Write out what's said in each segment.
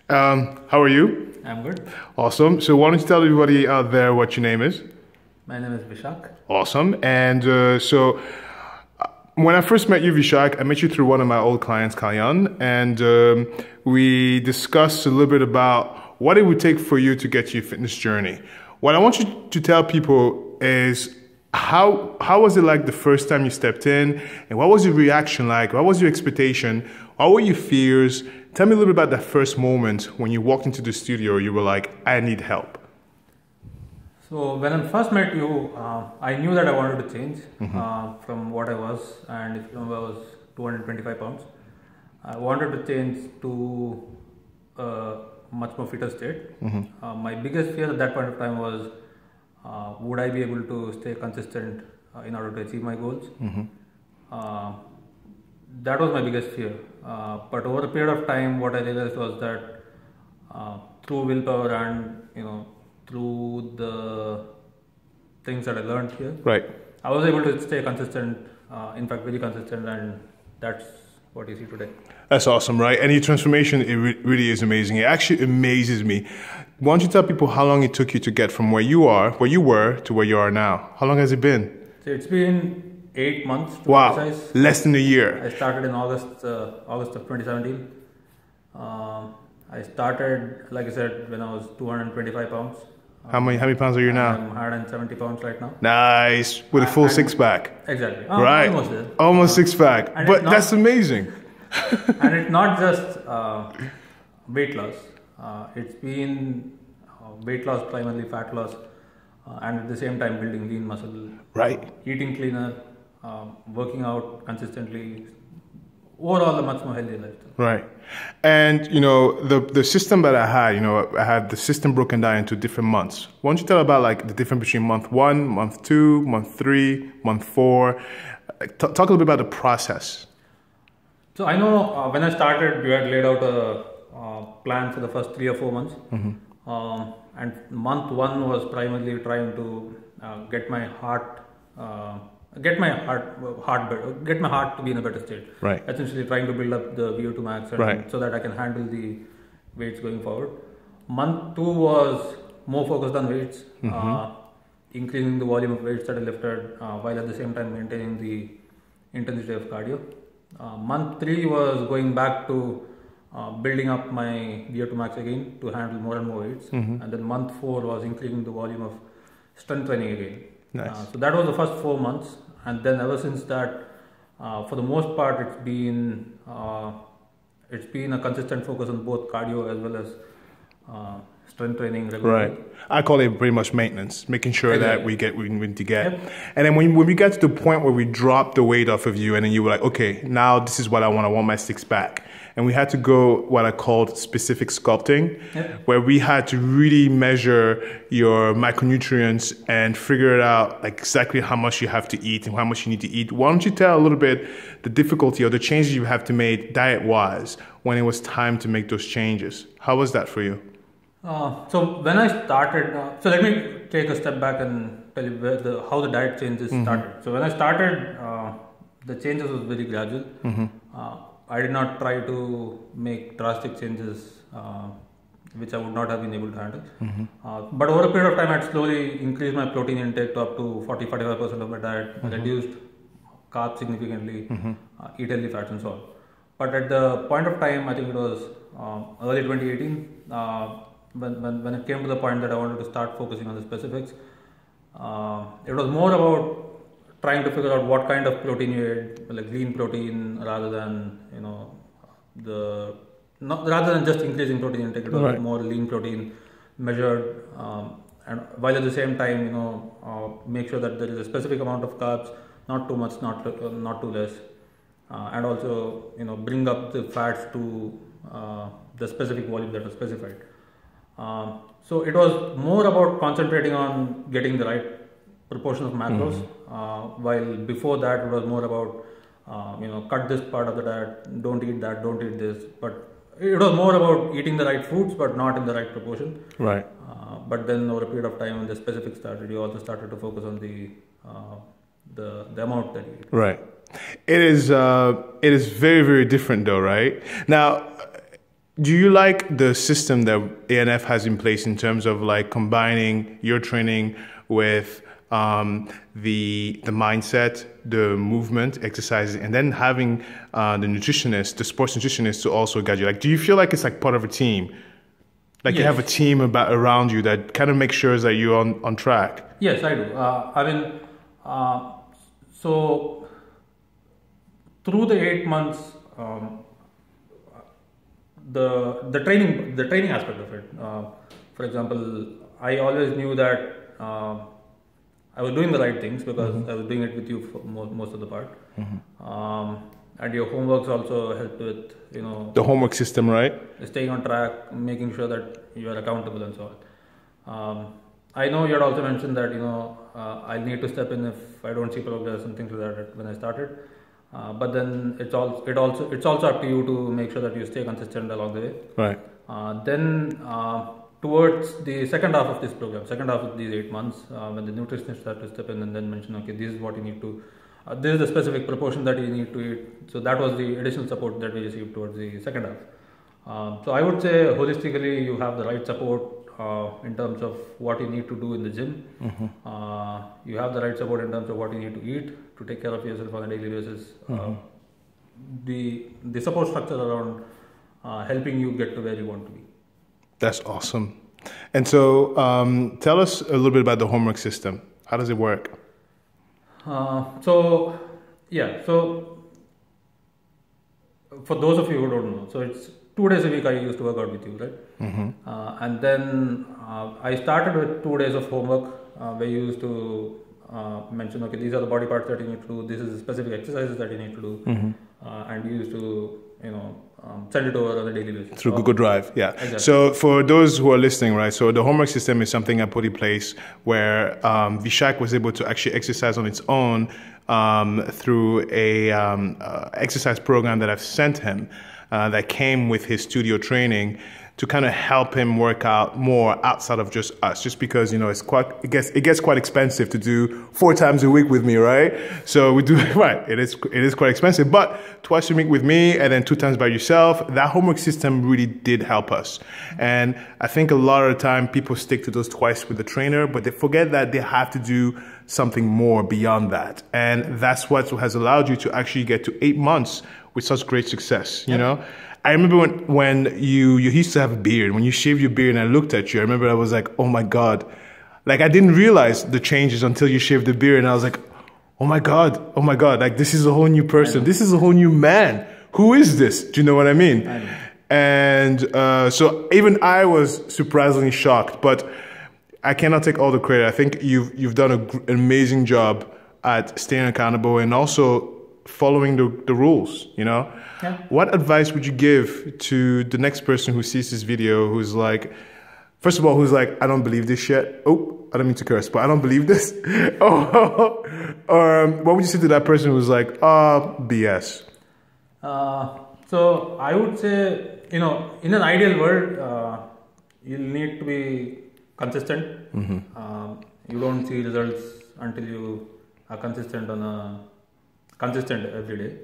How are you? I'm good. Awesome. So why don't you tell everybody out there what your name is? My name is Vishak. Awesome. And when I first met you, Vishak, I met you through one of my old clients, Kalyan, and we discussed a little bit about what it would take for you to get your fitness journey. What I want you to tell people is how was it like the first time you stepped in, and what was your reaction like? What was your expectation? What were your fears? Tell me a little bit about that first moment when you walked into the studio. You were like, I need help. So when I first met you, I knew that I wanted to change from what I was, and if you remember, I was 225 pounds. I wanted to change to a much more fitter state. My biggest fear at that point of time was, would I be able to stay consistent in order to achieve my goals? That was my biggest fear. But over a period of time, what I realized was that through willpower and through the things that I learned here, right, I was able to stay consistent. In fact, very consistent, and that's what you see today. That's awesome, right? And your transformation, it really is amazing. It actually amazes me. Why don't you tell people how long it took you to get from where you were, to where you are now? How long has it been? So it's been 8 months. Wow, less than a year. I started in August of 2017. I started, like I said, when I was 225 pounds. How many pounds are you now? I'm 170 pounds right now. Nice, with a full six-pack. Exactly. Right, almost there. Almost six-pack, but that's amazing. And it's not just weight loss. It's been weight loss, primarily fat loss, and at the same time building lean muscle. Right. Eating cleaner, working out consistently. Overall, a much more healthy lifestyle. Right. And, the system that I had, I had the system broken down into different months. Why don't you tell about like the difference between month 1, month 2, month 3, month 4? Talk a little bit about the process. So I know when I started, we had laid out a plan for the first 3 or 4 months. And month 1 was primarily trying to get my heart to be in a better state. Right. Essentially trying to build up the VO2 max so that I can handle the weights going forward. Month 2 was more focused on weights, increasing the volume of weights that I lifted while at the same time maintaining the intensity of cardio. Month 3 was going back to building up my VO2 max again to handle more and more weights. And then month 4 was increasing the volume of strength training again. Nice. So that was the first 4 months, and then ever since that, for the most part, it's been a consistent focus on both cardio as well as strength training regularly. Right. I call it pretty much maintenance, making sure that we get what we need to get. Yep. And then when we got to the point where we dropped the weight off of you, and then you were like, okay, now this is what I want my six pack. And we had to go what I called specific sculpting, where we had to really measure your micronutrients and figure it out like exactly how much you have to eat and how much you need to eat. Why don't you tell a little bit the difficulty or the changes you have to make diet-wise when it was time to make those changes? How was that for you? So when I started, so let me take a step back and tell you how the diet changes started. So when I started, the changes was very gradual. I did not try to make drastic changes, which I would not have been able to handle. But over a period of time, I had slowly increased my protein intake to up to 40-45% of my diet, reduced carbs significantly, eat healthy fats and so on. But at the point of time, I think it was early 2018, when it came to the point that I wanted to start focusing on the specifics, it was more about trying to figure out what kind of protein you ate, like lean protein, rather than rather than just increasing protein intake. It was more lean protein, measured, and while at the same time, make sure that there is a specific amount of carbs, not too much, not too less, and also bring up the fats to the specific volume that was specified. So it was more about concentrating on getting the right proportion of macros, while before that it was more about cut this part of the diet, don't eat that, don't eat this. But it was more about eating the right foods, but not in the right proportion. Right. But then over a period of time, when the specifics started, you also started to focus on the amount that you eat. Right. It is very, very different though, right? Now, Do you like the system that aNF has in place in terms of like combining your training with the mindset, the movement, exercises, and then having the nutritionist, the sports nutritionist to also guide you? Like, do you feel like it's like part of a team? Like, yes, you have a team around you that kind of makes sure that you're on track? Yes, I do. I mean, so through the 8 months, the training aspect of it. For example, I always knew that I was doing the right things because I was doing it with you for most of the part. And your homeworks also helped with, the homework system, right? Staying on track, making sure that you are accountable and so on. I know you had also mentioned that I need to step in if I don't see progress and things like that when I started. But then it's also up to you to make sure that you stay consistent along the way. Right. Then towards the second half of this program, second half of these 8 months, when the nutritionist had to step in and then mention, okay, this is what you need to, this is the specific proportion that you need to eat. So that was the additional support that we received towards the second half. So I would say holistically you have the right support in terms of what you need to do in the gym. You have the right support in terms of what you need to eat to take care of yourself on a daily basis. The support structure around helping you get to where you want to be. That's awesome. And so tell us a little bit about the homework system. How does it work? So for those of you who don't know, so it's 2 days a week I used to work out with you, right? And then I started with 2 days of homework where you used to mention, okay, these are the body parts that you need to do, this is the specific exercises that you need to do, and you used to, send it over on a daily basis. Through Google Drive, yeah. Exactly. So for those who are listening, right, so the homework system is something I put in place where Vishak was able to actually exercise on its own through a exercise program that I've sent him that came with his studio training to kind of help him work out more outside of just us, just because, it gets quite expensive to do 4 times a week with me, right? So we do, right, it is quite expensive, but twice a week with me and then 2 times by yourself, that homework system really did help us. And I think a lot of the time people stick to those twice with the trainer, but they forget that they have to do something more beyond that. And that's what has allowed you to actually get to 8 months with such great success, you know? I remember when you used to have a beard, when you shaved your beard and I looked at you, I remember I was like, oh my God. Like I didn't realize the changes until you shaved the beard and I was like, oh my God, like this is a whole new person. This is a whole new man. Who is this? Do you know what I mean? I know. And so even I was surprisingly shocked, but I cannot take all the credit. I think you've done an amazing job at staying accountable and also following the rules, Yeah. What advice would you give to the next person who sees this video who's like, first of all, who's like, I don't believe this shit. Oh, I don't mean to curse, but I don't believe this. Or what would you say to that person who's like, BS? So I would say, in an ideal world, you'll need to be consistent. You don't see results until you are consistent every day.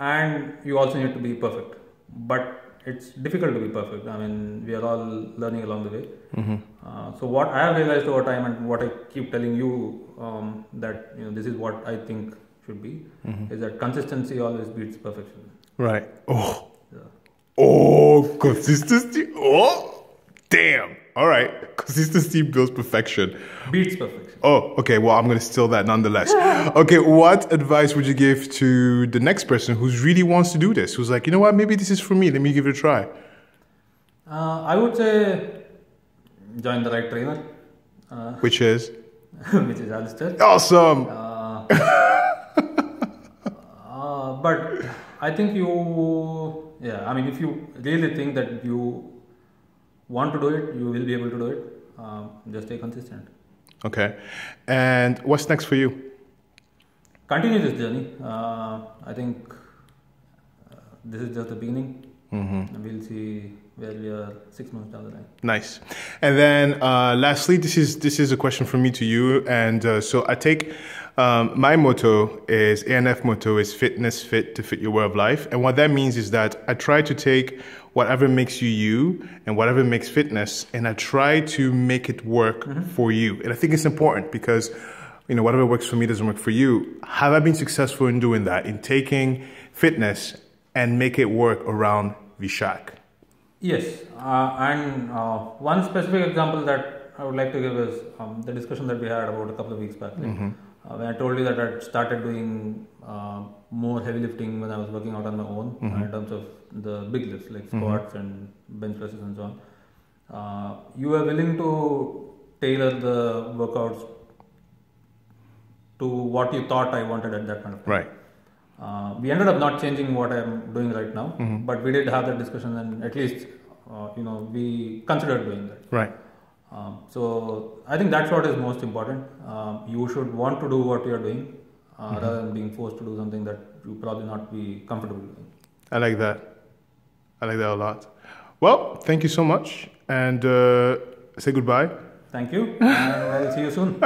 And you also need to be perfect, but it's difficult to be perfect. I mean, we are all learning along the way. So what I have realized over time and what I keep telling you that this is what I think should be is that consistency always beats perfection. Right. Oh. Yeah. Oh, consistency. Oh, damn. All right. Consistency builds perfection. Beats perfection. Oh, okay. Well, I'm going to steal that nonetheless. Okay. What advice would you give to the next person who really wants to do this? Who's like, you know what? Maybe this is for me. Let me give it a try. I would say join the right trainer. Which is? Which is Alistair. Awesome. But I think if you really think that you want to do it, you will be able to do it. Just stay consistent. Okay. And what's next for you? Continue this journey. I think this is just the beginning. And we'll see where we are 6 months down the line. Nice. And then lastly, this is a question from me to you. And so I take My motto is, aNF motto is fitness fit to fit your way of life. And what that means is that I try to take whatever makes you you and whatever makes fitness, and I try to make it work for you. And I think it's important because, you know, whatever works for me doesn't work for you. Have I been successful in doing that, in taking fitness and make it work around Vishak? Yes. And one specific example that I would like to give is the discussion that we had about a couple of weeks back. When I told you that I started doing more heavy lifting when I was working out on my own in terms of the big lifts like squats and bench presses and so on. You were willing to tailor the workouts to what you thought I wanted at that point of time. Right. We ended up not changing what I'm doing right now, but we did have that discussion, and at least we considered doing that. Right. So I think that's what is most important. You should want to do what you're doing rather than being forced to do something that you probably not be comfortable doing. I like that. I like that a lot. Well, thank you so much, and say goodbye. Thank you, and I'll see you soon.